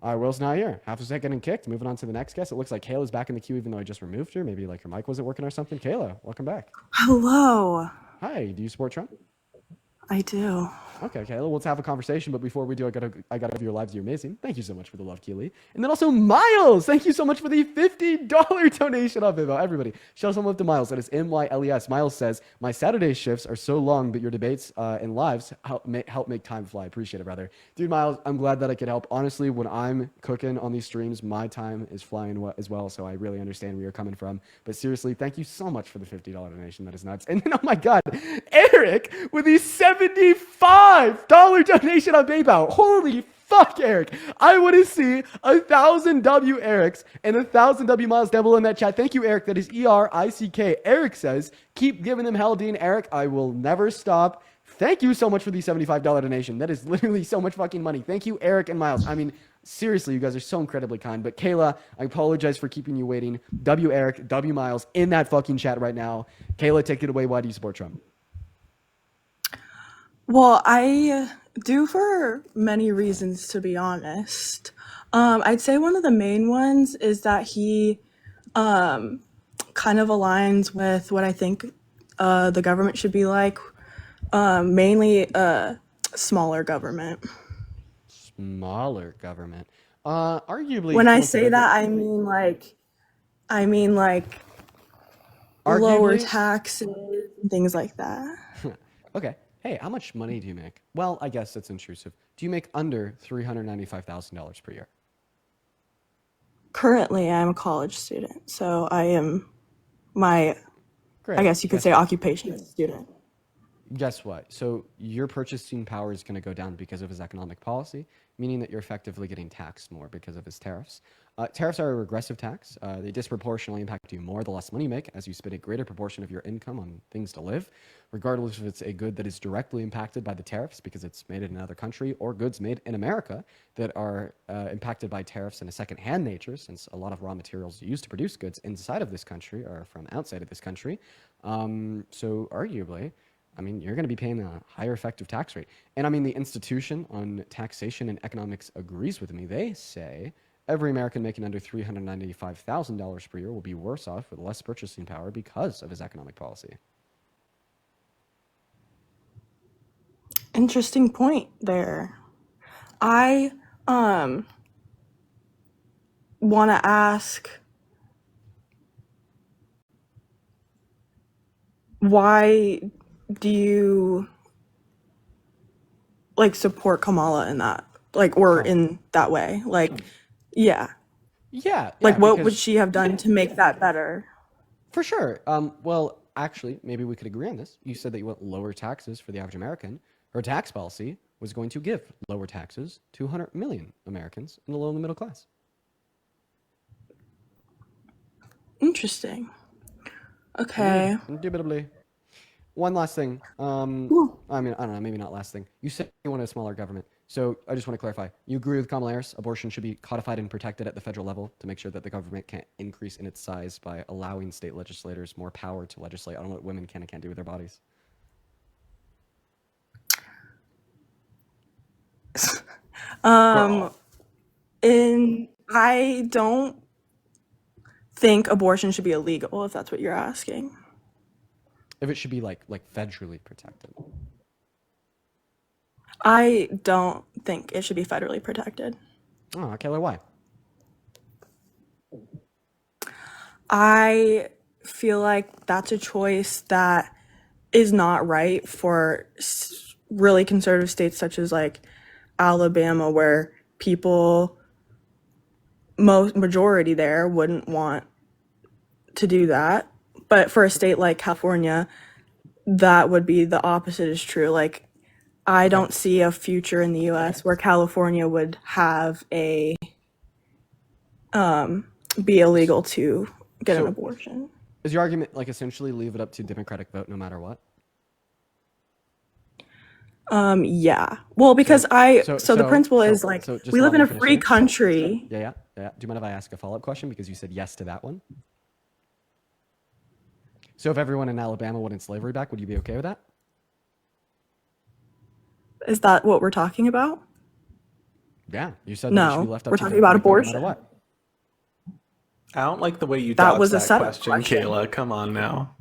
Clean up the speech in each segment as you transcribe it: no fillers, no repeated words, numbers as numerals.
Will's not here. Half a set getting kicked. Moving on to the next guest. It looks like Kayla's back in the queue, even though I just removed her. Maybe like her mic wasn't working or something. Kayla, welcome back. Hello. Hi. Do you support Trump? I do. Okay, Kayla, let's have a conversation. But before we do, I gotta give your lives. You're amazing. Thank you so much for the love, Keely. And then also Miles. Thank you so much for the $50 donation of Vivo. Everybody, show some love to Miles. That is MYLES. Miles says, my Saturday shifts are so long, but your debates and lives help make time fly. Appreciate it, brother. Dude, Miles, I'm glad that I could help. Honestly, when I'm cooking on these streams, my time is flying as well. So I really understand where you're coming from. But seriously, thank you so much for the $50 donation. That is nuts. And then, oh my God, Eric with the 75 donation on PayPal. Holy fuck, Eric. I want to see 1,000 W Erics and 1,000 W Miles Devil in that chat. Thank you, Eric. That is ERICK. Eric says, keep giving them hell, Dean. Eric, I will never stop. Thank you so much for the $75 donation. That is literally so much fucking money. Thank you, Eric and Miles. I mean, seriously, you guys are so incredibly kind. But Kayla, I apologize for keeping you waiting. W Eric, W Miles in that fucking chat right now. Kayla, take it away. Why do you support Trump? Well, I do for many reasons, to be honest. I'd say one of the main ones is that he kind of aligns with what I think the government should be like, mainly smaller government. Smaller government. Arguably, When I say coincidentally, that, I mean like lower arguably, taxes and things like that. okay. Hey, how much money do you make? Well, I guess that's intrusive. Do you make under $395,000 per year? Currently, I'm a college student, so my, I Great. guess you could Guess say what? occupation is a student. Guess what? So your purchasing power is going to go down because of his economic policy, meaning that you're effectively getting taxed more because of his tariffs. Tariffs are a regressive tax. They disproportionately impact you more the less money you make, as you spend a greater proportion of your income on things to live, regardless if it's a good that is directly impacted by the tariffs because it's made in another country, or goods made in America that are impacted by tariffs in a second-hand nature, since a lot of raw materials used to produce goods inside of this country are from outside of this country. So arguably, I mean, you're going to be paying a higher effective tax rate. And I mean, the Institution on Taxation and Economics agrees with me. They say every American making under $395,000 per year will be worse off with less purchasing power because of his economic policy. Interesting point there. I want to ask, why do you like support Kamala in that, like, or Come. in that way? Like, yeah, Yeah, like yeah, what would because she have done to make that better? for sure. Well, actually, maybe we could agree on this. You said that you want lower taxes for the average American. Her tax policy was going to give lower taxes to 100 million Americans in the low and the middle class. Interesting. Okay. Indubitably. One last thing. Cool. I mean, I don't know, maybe not last thing. You said you want a smaller government. So I just want to clarify. You agree with Kamala Harris? Abortion should be codified and protected at the federal level to make sure that the government can't increase in its size by allowing state legislators more power to legislate on what women can and can't do with their bodies. Um, and I don't think abortion should be illegal, if that's what you're asking. If it should be like federally protected. I don't think it should be federally protected. Oh, Kayla, why? I feel like that's a choice that is not right for really conservative states such as like Alabama, where people, most majority there, wouldn't want to do that. But for a state like California, that would be the opposite is true. Like, I Okay. don't see a future in the US where California would have a be illegal to get an So abortion. is your argument like essentially leave it up to Democratic vote no matter what? Yeah. Well, because So I so so the so principle so is like so just we allow live me in to a finish free here. country. Yeah, yeah, yeah. Do you mind if I ask a follow-up question because you said yes to that one? So if everyone in Alabama wanted slavery back, would you be okay with that? Is that what we're talking about? Yeah, you said that it should be No, left up we're to talking about democratic vote no matter abortion. what. I don't like the way you That dodged was a that setup question, question. Kayla. Come on now.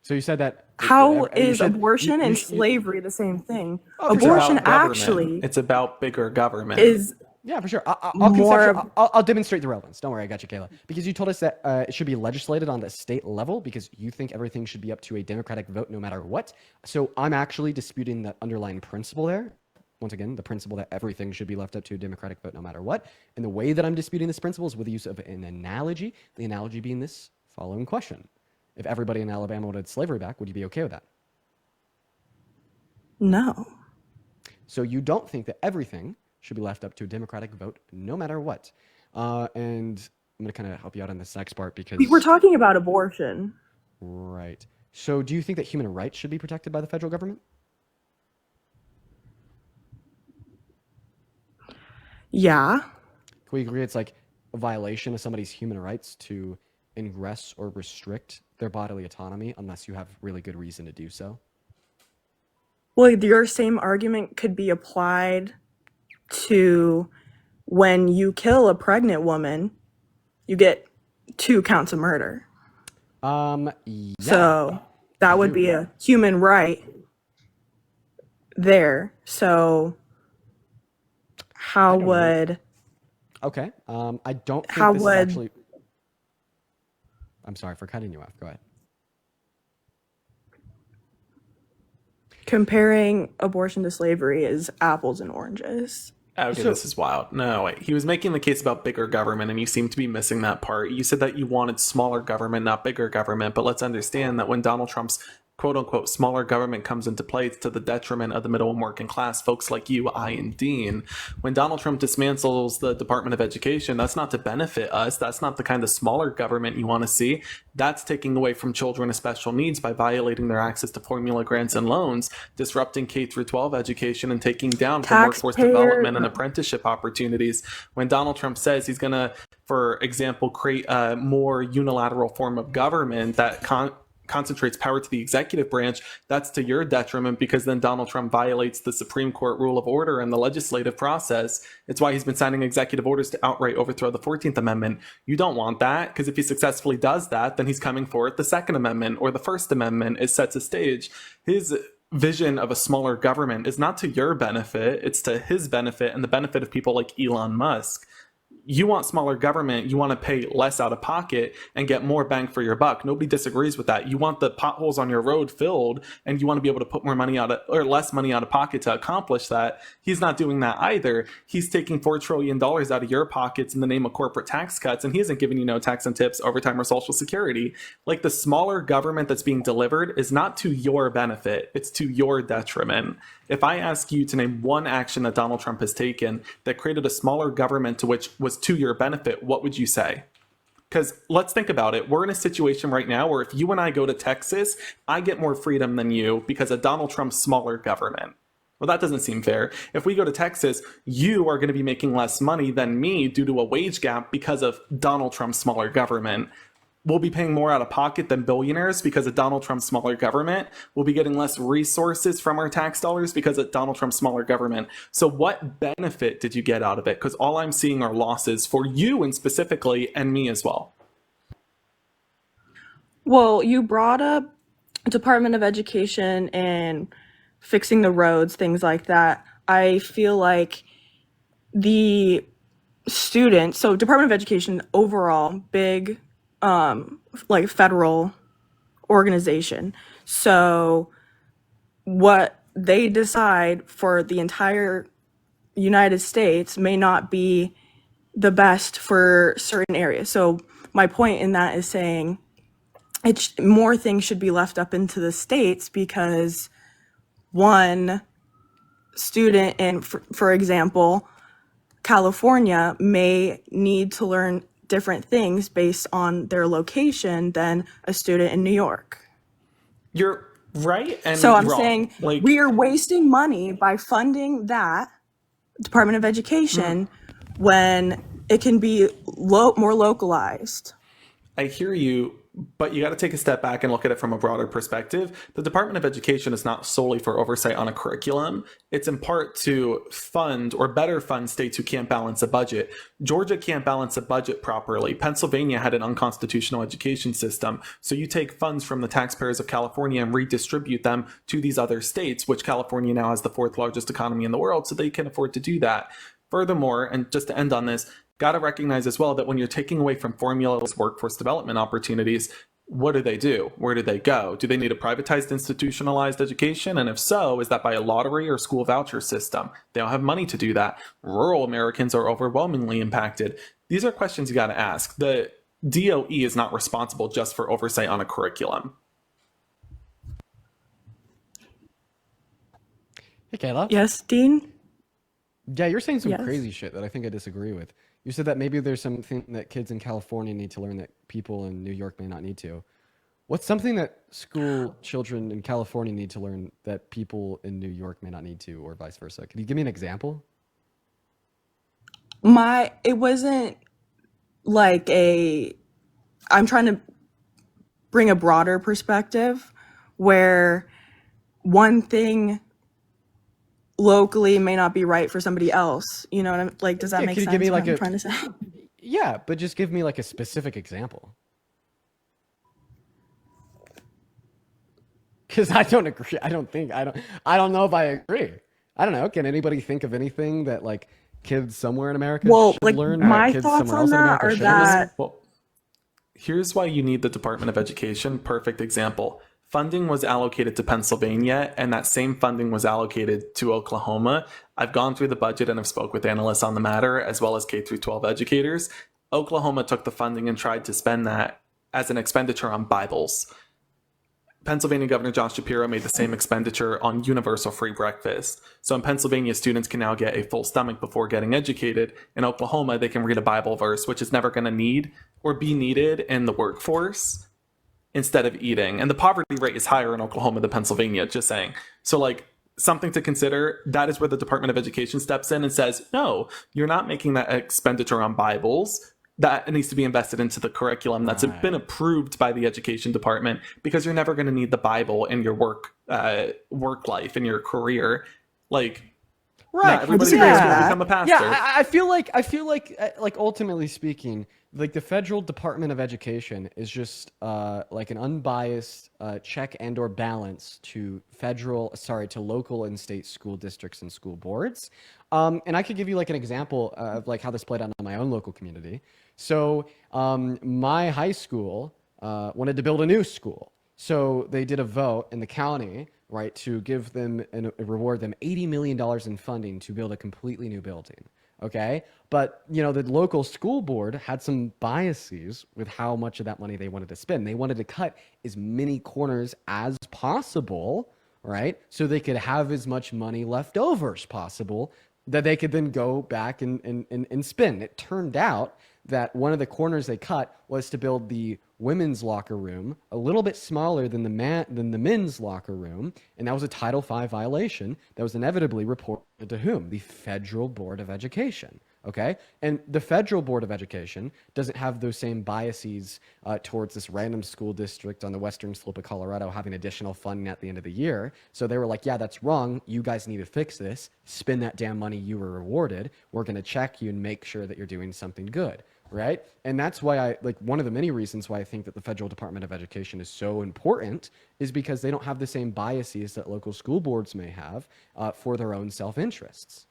So you said that. How you is should, abortion you and should- slavery the same thing? Oh, for It's sure. Abortion about government. actually It's about bigger government. is Yeah, for sure. I'll more of I'll demonstrate the relevance. Don't worry, I got you, Kayla. Because you told us that it should be legislated on the state level because you think everything should be up to a democratic vote no matter what. So I'm actually disputing that underlying principle there. Once again, the principle that everything should be left up to a democratic vote no matter what. And the way that I'm disputing this principle is with the use of an analogy. The analogy being this following question. If everybody in Alabama wanted slavery back, would you be okay with that? no. So you don't think that everything should be left up to a democratic vote no matter what. And I'm going to kind of help you out on this next part because... We're talking about abortion. Right. So do you think that human rights should be protected by the federal government? Yeah. Can we agree it's like a violation of somebody's human rights to ingress or restrict their bodily autonomy unless you have really good reason to do so? Well, your same argument could be applied to when you kill a pregnant woman, you get 2 counts of murder. Yeah. So that would be a human right there. So how don't know. would Okay. I don't think How this would- is actually... I'm sorry for cutting you off. Go ahead. comparing abortion to slavery is apples and oranges? Okay, this is wild. No, wait. He was making the case about bigger government, and you seem to be missing that part. You said that you wanted smaller government, not bigger government, but let's understand that when Donald Trump's quote-unquote smaller government comes into play, it's to the detriment of the middle and working class, folks like you, I, and Dean. When Donald Trump dismantles the Department of Education, that's not to benefit us. That's not the kind of smaller government you want to see. That's taking away from children with special needs by violating their access to formula grants and loans, disrupting K-12 education, and taking down from workforce development and apprenticeship opportunities. When Donald Trump says he's going to, for example, create a more unilateral form of government that concentrates power to the executive branch, that's to your detriment because then Donald Trump violates the Supreme Court rule of order and the legislative process. It's why he's been signing executive orders to outright overthrow the 14th Amendment. You don't want that because if he successfully does that, then he's coming for it. The Second Amendment or the First Amendment is sets a stage. His vision of a smaller government is not to your benefit, it's to his benefit and the benefit of people like Elon Musk. You want smaller government, you want to pay less out of pocket and get more bang for your buck. Nobody disagrees with that. You want the potholes on your road filled and you want to be able to put more money out of, or less money out of pocket to accomplish that. He's not doing that either. He's taking $4 trillion out of your pockets in the name of corporate tax cuts, and he isn't giving you no tax and tips, overtime, or Social Security. Like, the smaller government that's being delivered is not to your benefit, it's to your detriment. If I ask you to name one action that Donald Trump has taken that created a smaller government to which was to your benefit, what would you say? Because let's think about it. We're in a situation right now where if you and I go to Texas, I get more freedom than you because of Donald Trump's smaller government. Well, that doesn't seem fair. If we go to Texas, you are going to be making less money than me due to a wage gap because of Donald Trump's smaller government. We'll be paying more out of pocket than billionaires because of Donald Trump's smaller government. We'll be getting less resources from our tax dollars because of Donald Trump's smaller government. So what benefit did you get out of it? Because all I'm seeing are losses for you and specifically, and me as well. Well, you brought up Department of Education and fixing the roads, things like that. I feel like the students, so Department of Education overall, big like federal organization. So what they decide for the entire United States may not be the best for certain areas. So my point in that is saying more things should be left up into the states because one student in, for example, California may need to learn different things based on their location than a student in New York. You're right and So I'm wrong. saying Like, we are wasting money by funding that Department of Education when it can be more localized. I hear you, but you got to take a step back and look at it from a broader perspective. The Department of Education is not solely for oversight on a curriculum. It's in part to fund or better fund states who can't balance a budget. Georgia can't balance a budget properly. Pennsylvania had an unconstitutional education system. So you take funds from the taxpayers of California and redistribute them to these other states, which California now has the fourth largest economy in the world, so they can afford to do that. Furthermore, and just to end on this, got to recognize as well that when you're taking away from formula's workforce development opportunities, what do? Where do they go? Do they need a privatized, institutionalized education? And if so, is that by a lottery or school voucher system? They don't have money to do that. Rural Americans are overwhelmingly impacted. These are questions you got to ask. The DOE is not responsible just for oversight on a curriculum. Hey, Kayla. Yes, Dean? Yeah, you're saying some Yes. crazy shit that I think I disagree with. You said that maybe there's something that kids in California need to learn that people in New York may not need to. What's something that school children in California need to learn that people in New York may not need to, or vice versa? Could you give me an example? It wasn't like I'm trying to bring a broader perspective where one thing locally may not be right for somebody else. You know what I'm like? Does that Yeah, make could you sense? give me What like I'm a trying to say. yeah, but just give me like a specific example. Because I don't agree. I don't know if I agree. I don't know. Can anybody think of anything that like kids somewhere in America Well, should like learn that my kids thoughts somewhere on else in that America are shouldn't learn? that Well, here's why you need the Department of Education. Perfect example. Funding was allocated to Pennsylvania, and that same funding was allocated to Oklahoma. I've gone through the budget and have spoke with analysts on the matter, as well as K through 12 educators. Oklahoma took the funding and tried to spend that as an expenditure on Bibles. Pennsylvania Governor Josh Shapiro made the same expenditure on universal free breakfast. So in Pennsylvania, students can now get a full stomach before getting educated. In Oklahoma, they can read a Bible verse, which is never going to need or be needed in the workforce, instead of eating. And the poverty rate is higher in Oklahoma than Pennsylvania, just saying. So, like, something to consider. That is where the Department of Education steps in and says, no, you're not making that expenditure on Bibles. That needs to be invested into the curriculum that's been approved by the education department, because you're never going to need the Bible in your work life, in your career. Like, Right. not everybody's Yeah. going to become a pastor. Yeah, I feel like ultimately speaking, like the federal Department of Education is just like an unbiased check and or balance to local and state school districts and school boards. And I could give you like an example of like how this played out in my own local community. So my high school wanted to build a new school. So they did a vote in the county, right, to give them and reward them $80 million in funding to build a completely new building. Okay. But, you know, the local school board had some biases with how much of that money they wanted to spend. They wanted to cut as many corners as possible, right? So they could have as much money left over as possible that they could then go back and spend. It turned out that one of the corners they cut was to build the women's locker room a little bit smaller than the men's locker room, and that was a Title V violation that was inevitably reported to whom? The Federal Board of Education. Okay, and the Federal Board of Education doesn't have those same biases towards this random school district on the western slope of Colorado having additional funding at the end of the year. So they were like, yeah, that's wrong. You guys need to fix this. Spend that damn money you were rewarded. We're going to check you and make sure that you're doing something good. Right. And that's why one of the many reasons why I think that the Federal Department of Education is so important is because they don't have the same biases that local school boards may have for their own self-interests.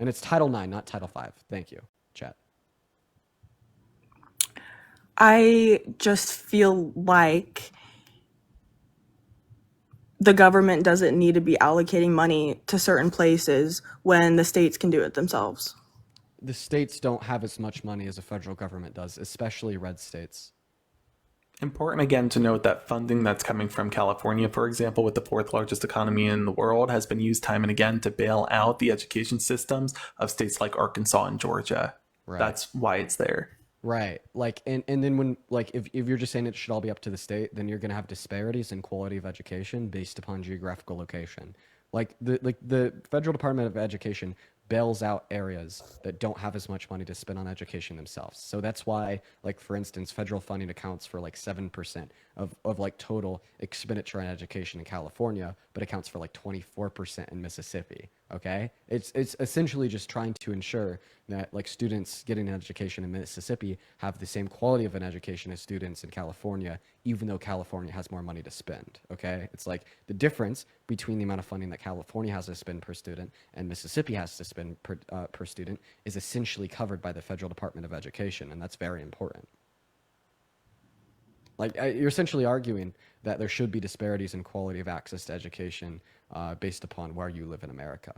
And it's Title IX, not Title V. Thank you, chat. I just feel like the government doesn't need to be allocating money to certain places when the states can do it themselves. The states don't have as much money as the federal government does, especially red states. Important again to note that funding that's coming from California, for example, with the fourth largest economy in the world, has been used time and again to bail out the education systems of states like Arkansas and Georgia. Right. That's why it's there. Right. Like, and then when, like, if you're just saying it should all be up to the state, then you're going to have disparities in quality of education based upon geographical location. Like the Federal Department of Education bails out areas that don't have as much money to spend on education themselves. So that's why, like, for instance, federal funding accounts for like 7% of like total expenditure on education in California, but accounts for like 24% in Mississippi. Okay, it's essentially just trying to ensure that like students getting an education in Mississippi have the same quality of an education as students in California, even though California has more money to spend. Okay, it's like the difference between the amount of funding that California has to spend per student and Mississippi has to spend per student is essentially covered by the federal Department of Education, and that's very important. Like, you're essentially arguing that there should be disparities in quality of access to education based upon where you live in America.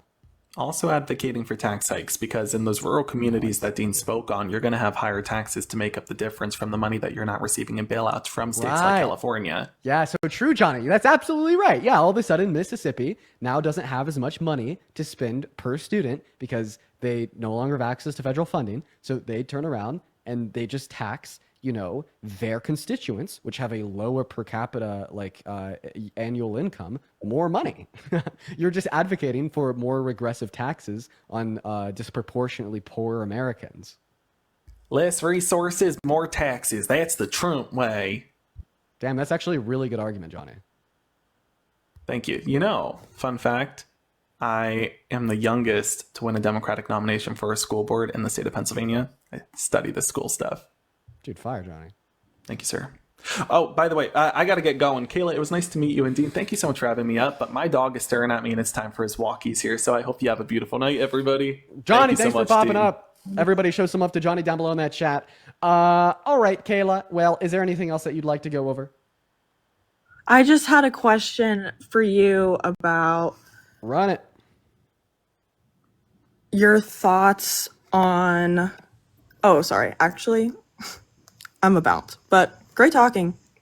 Also advocating for tax hikes, because in those rural communities that Dean spoke on, you're going to have higher taxes to make up the difference from the money that you're not receiving in bailouts from states like California. Yeah, so true, Johnny. That's absolutely right. Yeah, all of a sudden, Mississippi now doesn't have as much money to spend per student because they no longer have access to federal funding. So they turn around and they just tax, you know, their constituents, which have a lower per capita like annual income, more money. You're just advocating for more regressive taxes on disproportionately poor Americans. Less resources, more taxes. That's the Trump way. Damn, that's actually a really good argument, Johnny. Thank you. You know, fun fact, I am the youngest to win a Democratic nomination for a school board in the state of Pennsylvania. I study the school stuff. Dude, fire, Johnny. Thank you, sir. Oh, by the way, I got to get going. Kayla, it was nice to meet you. And Dean, thank you so much for having me up. But my dog is staring at me and it's time for his walkies here. So I hope you have a beautiful night, everybody. Johnny, thanks for popping up. Everybody show some love to Johnny down below in that chat. All right, Kayla. Well, is there anything else that you'd like to go over? I just had a question for you about Run it. your thoughts on... Oh, sorry. Actually, I'm about. But great talking.